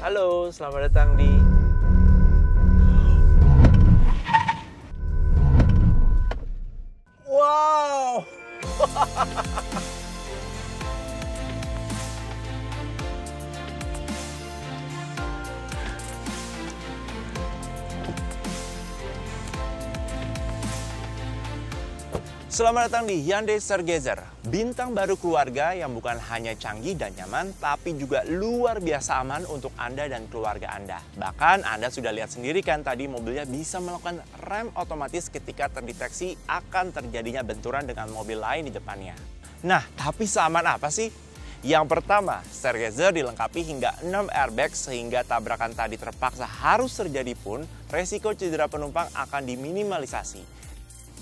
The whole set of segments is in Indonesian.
Halo, selamat datang di... Wow! Selamat datang di Hyundai Stargazer, bintang baru keluarga yang bukan hanya canggih dan nyaman, tapi juga luar biasa aman untuk Anda dan keluarga Anda. Bahkan Anda sudah lihat sendiri kan tadi mobilnya bisa melakukan rem otomatis ketika terdeteksi akan terjadinya benturan dengan mobil lain di depannya. Nah, tapi seaman apa sih? Yang pertama, Stargazer dilengkapi hingga 6 airbag sehingga tabrakan tadi terpaksa harus terjadi pun, resiko cedera penumpang akan diminimalisasi.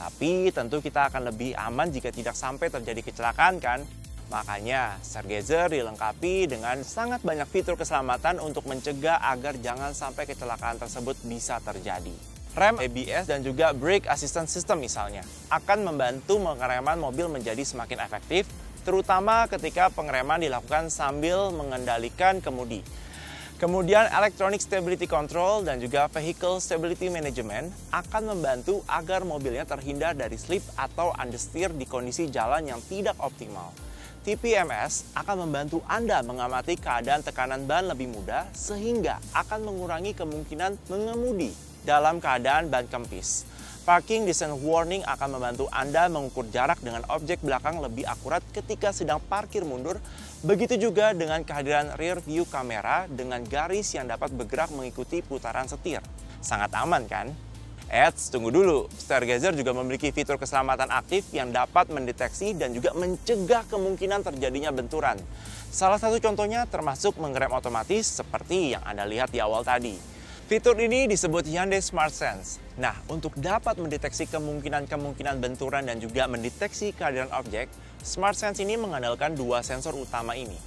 Tapi tentu kita akan lebih aman jika tidak sampai terjadi kecelakaan kan? Makanya Stargazer dilengkapi dengan sangat banyak fitur keselamatan untuk mencegah agar jangan sampai kecelakaan tersebut bisa terjadi. Rem ABS dan juga Brake Assistance System misalnya akan membantu pengereman mobil menjadi semakin efektif, terutama ketika pengereman dilakukan sambil mengendalikan kemudi. Kemudian Electronic Stability Control dan juga Vehicle Stability Management akan membantu agar mobilnya terhindar dari slip atau understeer di kondisi jalan yang tidak optimal. TPMS akan membantu Anda mengamati keadaan tekanan ban lebih mudah sehingga akan mengurangi kemungkinan mengemudi dalam keadaan ban kempis. Parking Descent Warning akan membantu Anda mengukur jarak dengan objek belakang lebih akurat ketika sedang parkir mundur. Begitu juga dengan kehadiran rear view kamera dengan garis yang dapat bergerak mengikuti putaran setir. Sangat aman kan? Eits, tunggu dulu. Stargazer juga memiliki fitur keselamatan aktif yang dapat mendeteksi dan juga mencegah kemungkinan terjadinya benturan. Salah satu contohnya termasuk mengerem otomatis seperti yang Anda lihat di awal tadi. Fitur ini disebut Hyundai Smart Sense. Nah, untuk dapat mendeteksi kemungkinan benturan dan juga mendeteksi kehadiran objek, Smart Sense ini mengandalkan dua sensor utama ini.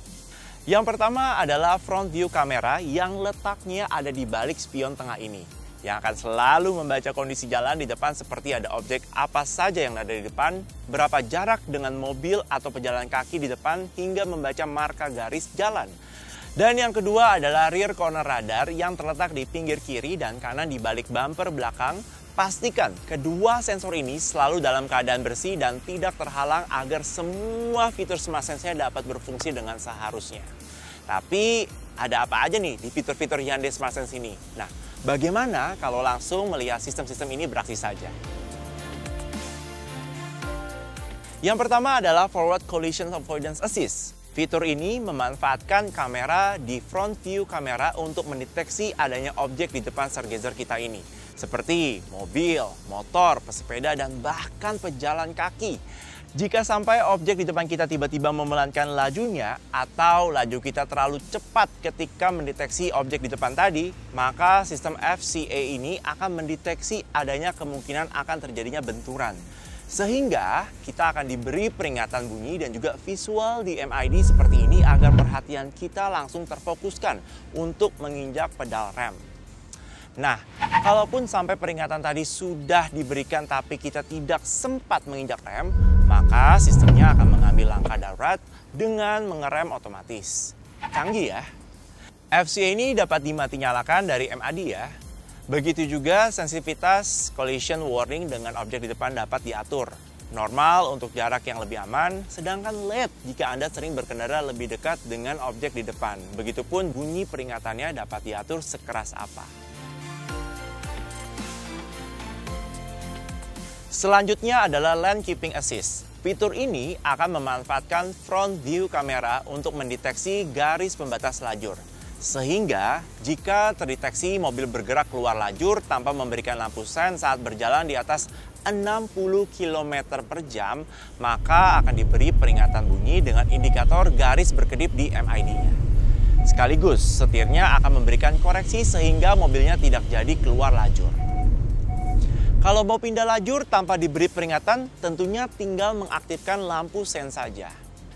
Yang pertama adalah front view kamera yang letaknya ada di balik spion tengah ini, yang akan selalu membaca kondisi jalan di depan seperti ada objek apa saja yang ada di depan, berapa jarak dengan mobil atau pejalan kaki di depan, hingga membaca marka garis jalan. Dan yang kedua adalah rear corner radar yang terletak di pinggir kiri dan kanan di balik bumper belakang. Pastikan kedua sensor ini selalu dalam keadaan bersih dan tidak terhalang agar semua fitur Smart Sense-nya dapat berfungsi dengan seharusnya. Tapi ada apa aja nih di fitur-fitur Hyundai Smart Sense ini? Nah, bagaimana kalau langsung melihat sistem-sistem ini beraksi saja? Yang pertama adalah Forward Collision Avoidance Assist. Fitur ini memanfaatkan kamera di front view kamera untuk mendeteksi adanya objek di depan Stargazer kita ini. Seperti mobil, motor, pesepeda, dan bahkan pejalan kaki. Jika sampai objek di depan kita tiba-tiba memelankan lajunya atau laju kita terlalu cepat ketika mendeteksi objek di depan tadi, maka sistem FCA ini akan mendeteksi adanya kemungkinan akan terjadinya benturan. Sehingga kita akan diberi peringatan bunyi dan juga visual di MID seperti ini agar perhatian kita langsung terfokuskan untuk menginjak pedal rem. Nah, kalaupun sampai peringatan tadi sudah diberikan tapi kita tidak sempat menginjak rem, maka sistemnya akan mengambil langkah darurat dengan mengerem otomatis. Canggih ya? FCA ini dapat dimati-nyalakan dari MID ya. Begitu juga sensitivitas collision warning dengan objek di depan dapat diatur. Normal untuk jarak yang lebih aman, sedangkan LED jika Anda sering berkendara lebih dekat dengan objek di depan. Begitupun bunyi peringatannya dapat diatur sekeras apa. Selanjutnya adalah Lane Keeping Assist. Fitur ini akan memanfaatkan front view kamera untuk mendeteksi garis pembatas lajur. Sehingga jika terdeteksi mobil bergerak keluar lajur tanpa memberikan lampu sen saat berjalan di atas 60 km per jam, maka akan diberi peringatan bunyi dengan indikator garis berkedip di MID-nya. Sekaligus setirnya akan memberikan koreksi sehingga mobilnya tidak jadi keluar lajur. Kalau mau pindah lajur tanpa diberi peringatan, tentunya tinggal mengaktifkan lampu sen saja.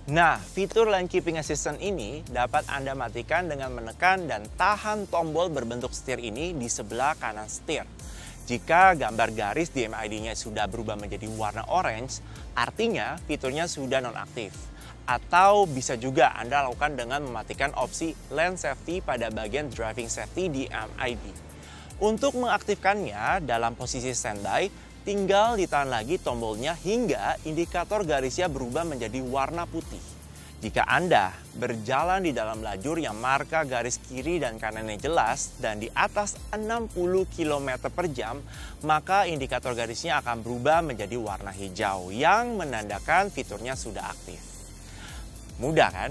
Nah, fitur Lane Keeping Assistant ini dapat Anda matikan dengan menekan dan tahan tombol berbentuk setir ini di sebelah kanan setir. Jika gambar garis di MID-nya sudah berubah menjadi warna orange, artinya fiturnya sudah nonaktif. Atau bisa juga Anda lakukan dengan mematikan opsi lane safety pada bagian driving safety di MID. Untuk mengaktifkannya dalam posisi standby, tinggal ditahan lagi tombolnya hingga indikator garisnya berubah menjadi warna putih. Jika Anda berjalan di dalam lajur yang marka garis kiri dan kanannya jelas dan di atas 60 km per jam, maka indikator garisnya akan berubah menjadi warna hijau yang menandakan fiturnya sudah aktif. Mudah kan?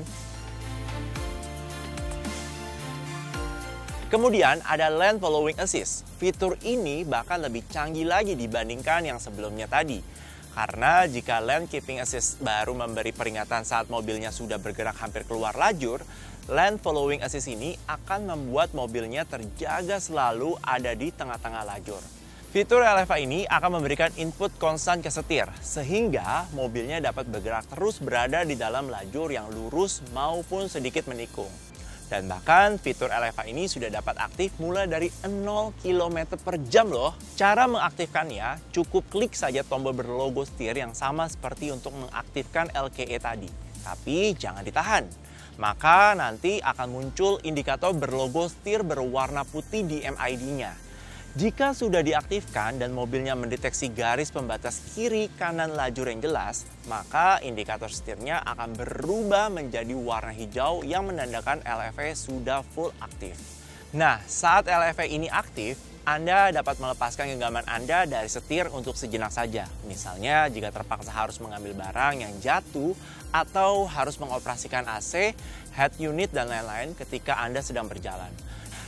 Kemudian ada Lane Following Assist. Fitur ini bahkan lebih canggih lagi dibandingkan yang sebelumnya tadi. Karena jika Lane Keeping Assist baru memberi peringatan saat mobilnya sudah bergerak hampir keluar lajur, Lane Following Assist ini akan membuat mobilnya terjaga selalu ada di tengah-tengah lajur. Fitur LFA ini akan memberikan input konstan ke setir, sehingga mobilnya dapat bergerak terus berada di dalam lajur yang lurus maupun sedikit menikung. Dan bahkan fitur LFA ini sudah dapat aktif mulai dari 0 km per jam loh. Cara mengaktifkannya cukup klik saja tombol berlogo setir yang sama seperti untuk mengaktifkan LKE tadi. Tapi jangan ditahan. Maka nanti akan muncul indikator berlogo setir berwarna putih di MID-nya. Jika sudah diaktifkan dan mobilnya mendeteksi garis pembatas kiri kanan lajur yang jelas, maka indikator setirnya akan berubah menjadi warna hijau yang menandakan LFA sudah full aktif. Nah, saat LFA ini aktif, Anda dapat melepaskan genggaman Anda dari setir untuk sejenak saja. Misalnya jika terpaksa harus mengambil barang yang jatuh atau harus mengoperasikan AC, head unit, dan lain-lain ketika Anda sedang berjalan.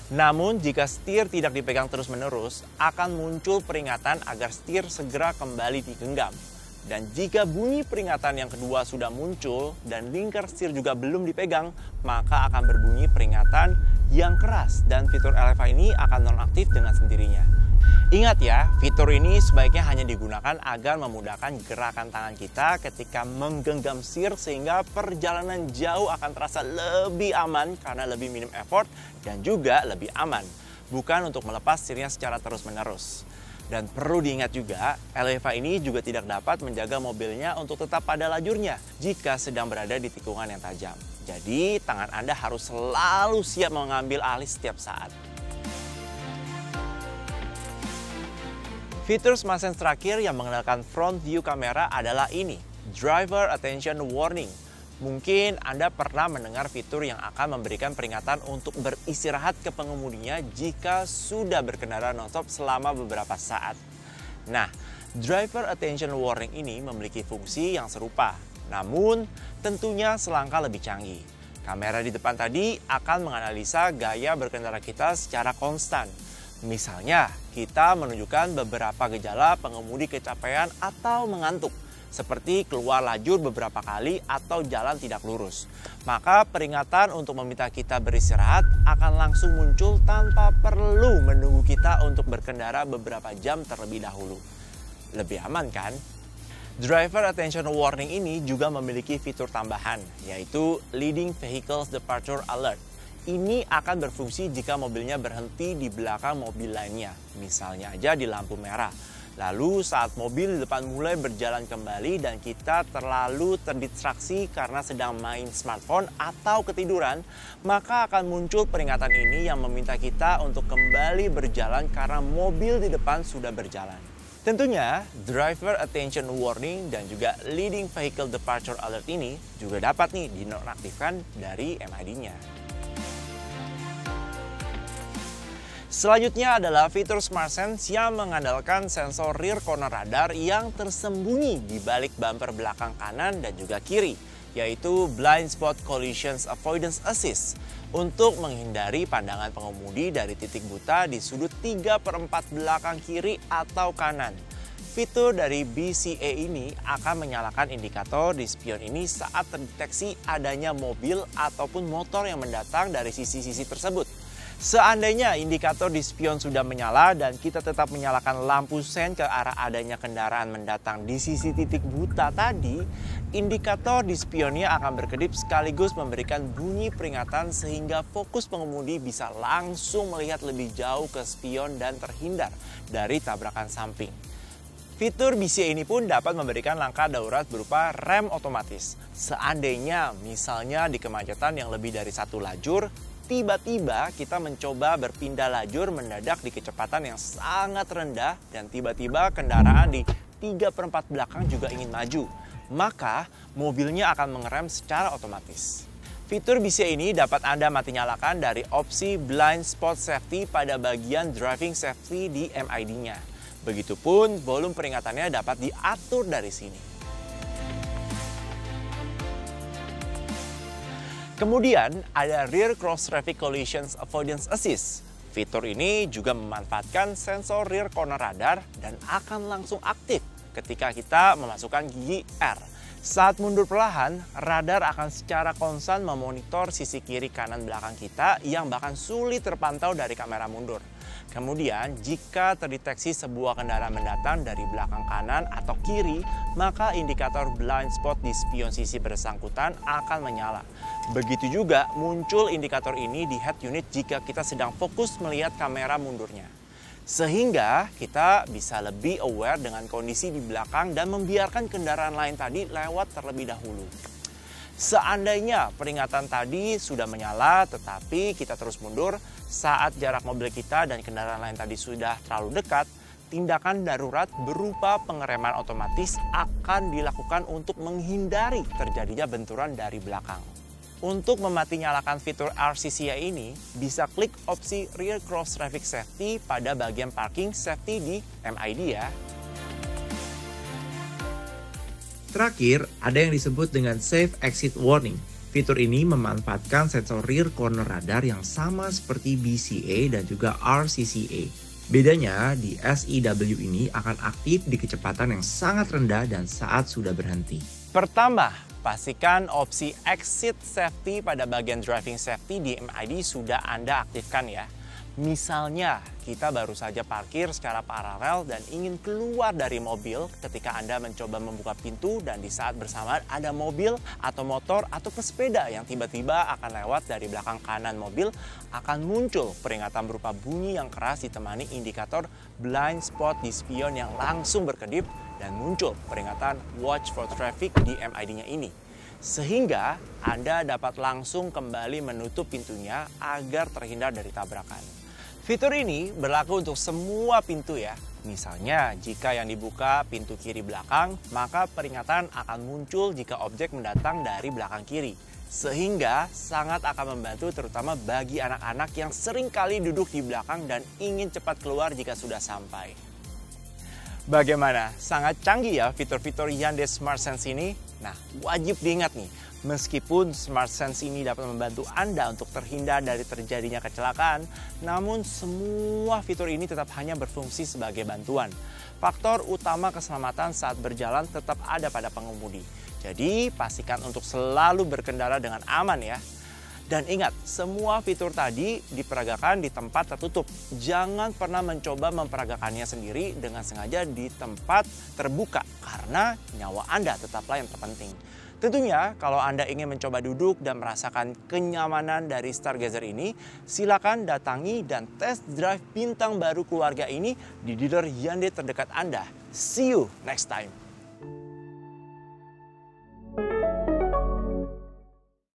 Namun jika setir tidak dipegang terus-menerus, akan muncul peringatan agar setir segera kembali digenggam. Dan jika bunyi peringatan yang kedua sudah muncul dan lingkar setir juga belum dipegang, maka akan berbunyi peringatan yang keras dan fitur LFA ini akan nonaktif dengan sendirinya. Ingat ya, fitur ini sebaiknya hanya digunakan agar memudahkan gerakan tangan kita ketika menggenggam setir sehingga perjalanan jauh akan terasa lebih aman karena lebih minim effort dan juga lebih aman. Bukan untuk melepas setirnya secara terus-menerus. Dan perlu diingat juga, LFA ini juga tidak dapat menjaga mobilnya untuk tetap pada lajurnya jika sedang berada di tikungan yang tajam. Jadi, tangan Anda harus selalu siap mengambil alih setiap saat. Fitur Smart Sense terakhir yang mengandalkan front view kamera adalah ini, Driver Attention Warning. Mungkin Anda pernah mendengar fitur yang akan memberikan peringatan untuk beristirahat ke pengemudinya jika sudah berkendara nonstop selama beberapa saat. Nah, Driver Attention Warning ini memiliki fungsi yang serupa, namun tentunya selangkah lebih canggih. Kamera di depan tadi akan menganalisa gaya berkendara kita secara konstan. Misalnya, kita menunjukkan beberapa gejala pengemudi kecapean atau mengantuk, seperti keluar lajur beberapa kali atau jalan tidak lurus. Maka peringatan untuk meminta kita beristirahat akan langsung muncul tanpa perlu menunggu kita untuk berkendara beberapa jam terlebih dahulu. Lebih aman kan? Driver Attention Warning ini juga memiliki fitur tambahan, yaitu Leading Vehicles Departure Alert. Ini akan berfungsi jika mobilnya berhenti di belakang mobil lainnya, misalnya aja di lampu merah. Lalu saat mobil di depan mulai berjalan kembali dan kita terlalu terdistraksi karena sedang main smartphone atau ketiduran, maka akan muncul peringatan ini yang meminta kita untuk kembali berjalan karena mobil di depan sudah berjalan. Tentunya, Driver Attention Warning dan juga Leading Vehicle Departure Alert ini juga dapat nih dinonaktifkan dari MID-nya. Selanjutnya adalah fitur Smart Sense yang mengandalkan sensor rear corner radar yang tersembunyi di balik bumper belakang kanan dan juga kiri, yaitu Blind Spot Collision Avoidance Assist untuk menghindari pandangan pengemudi dari titik buta di sudut 3/4 belakang kiri atau kanan. Fitur dari BCA ini akan menyalakan indikator di spion ini saat terdeteksi adanya mobil ataupun motor yang mendatang dari sisi-sisi tersebut. Seandainya indikator di spion sudah menyala dan kita tetap menyalakan lampu sen ke arah adanya kendaraan mendatang di sisi titik buta tadi, indikator di spionnya akan berkedip sekaligus memberikan bunyi peringatan sehingga fokus pengemudi bisa langsung melihat lebih jauh ke spion dan terhindar dari tabrakan samping. Fitur BCA ini pun dapat memberikan langkah darurat berupa rem otomatis. Seandainya misalnya di kemacetan yang lebih dari satu lajur, tiba-tiba kita mencoba berpindah lajur mendadak di kecepatan yang sangat rendah dan tiba-tiba kendaraan di 3/4 belakang juga ingin maju, maka mobilnya akan mengerem secara otomatis. Fitur BCA ini dapat Anda mati nyalakan dari opsi Blind Spot Safety pada bagian Driving Safety di MID-nya. Begitupun volume peringatannya dapat diatur dari sini. Kemudian ada Rear Cross Traffic Collisions Avoidance Assist. Fitur ini juga memanfaatkan sensor rear corner radar dan akan langsung aktif ketika kita memasukkan gigi R. Saat mundur perlahan, radar akan secara konstan memonitor sisi kiri kanan belakang kita yang bahkan sulit terpantau dari kamera mundur. Kemudian, jika terdeteksi sebuah kendaraan mendatang dari belakang kanan atau kiri, maka indikator blind spot di spion sisi bersangkutan akan menyala. Begitu juga muncul indikator ini di head unit jika kita sedang fokus melihat kamera mundurnya. Sehingga kita bisa lebih aware dengan kondisi di belakang dan membiarkan kendaraan lain tadi lewat terlebih dahulu. Seandainya peringatan tadi sudah menyala tetapi kita terus mundur saat jarak mobil kita dan kendaraan lain tadi sudah terlalu dekat, tindakan darurat berupa pengereman otomatis akan dilakukan untuk menghindari terjadinya benturan dari belakang. Untuk memati nyalakan fitur RCCA ini, bisa klik opsi Rear Cross Traffic Safety pada bagian Parking Safety di MID ya. Terakhir, ada yang disebut dengan Safe Exit Warning. Fitur ini memanfaatkan sensor rear corner radar yang sama seperti BCA dan juga RCCA. Bedanya, di SEW ini akan aktif di kecepatan yang sangat rendah dan saat sudah berhenti. Pertama, pastikan opsi Exit Safety pada bagian Driving Safety di MID sudah Anda aktifkan ya. Misalnya, kita baru saja parkir secara paralel dan ingin keluar dari mobil ketika Anda mencoba membuka pintu dan di saat bersamaan ada mobil atau motor atau pesepeda yang tiba-tiba akan lewat dari belakang kanan mobil, akan muncul peringatan berupa bunyi yang keras ditemani indikator blind spot di spion yang langsung berkedip dan muncul peringatan watch for traffic di MID-nya ini. Sehingga Anda dapat langsung kembali menutup pintunya agar terhindar dari tabrakan. Fitur ini berlaku untuk semua pintu ya. Misalnya, jika yang dibuka pintu kiri belakang, maka peringatan akan muncul jika objek mendatang dari belakang kiri. Sehingga sangat akan membantu terutama bagi anak-anak yang sering kali duduk di belakang dan ingin cepat keluar jika sudah sampai. Bagaimana? Sangat canggih ya fitur-fitur Hyundai Smart Sense ini? Nah, wajib diingat nih, meskipun Smart Sense ini dapat membantu Anda untuk terhindar dari terjadinya kecelakaan, namun semua fitur ini tetap hanya berfungsi sebagai bantuan. Faktor utama keselamatan saat berjalan tetap ada pada pengemudi. Jadi, pastikan untuk selalu berkendara dengan aman ya. Dan ingat, semua fitur tadi diperagakan di tempat tertutup. Jangan pernah mencoba memperagakannya sendiri dengan sengaja di tempat terbuka, karena nyawa Anda tetaplah yang terpenting. Tentunya, kalau Anda ingin mencoba duduk dan merasakan kenyamanan dari Stargazer ini, silakan datangi dan test drive bintang baru keluarga ini di dealer Hyundai terdekat Anda. See you next time!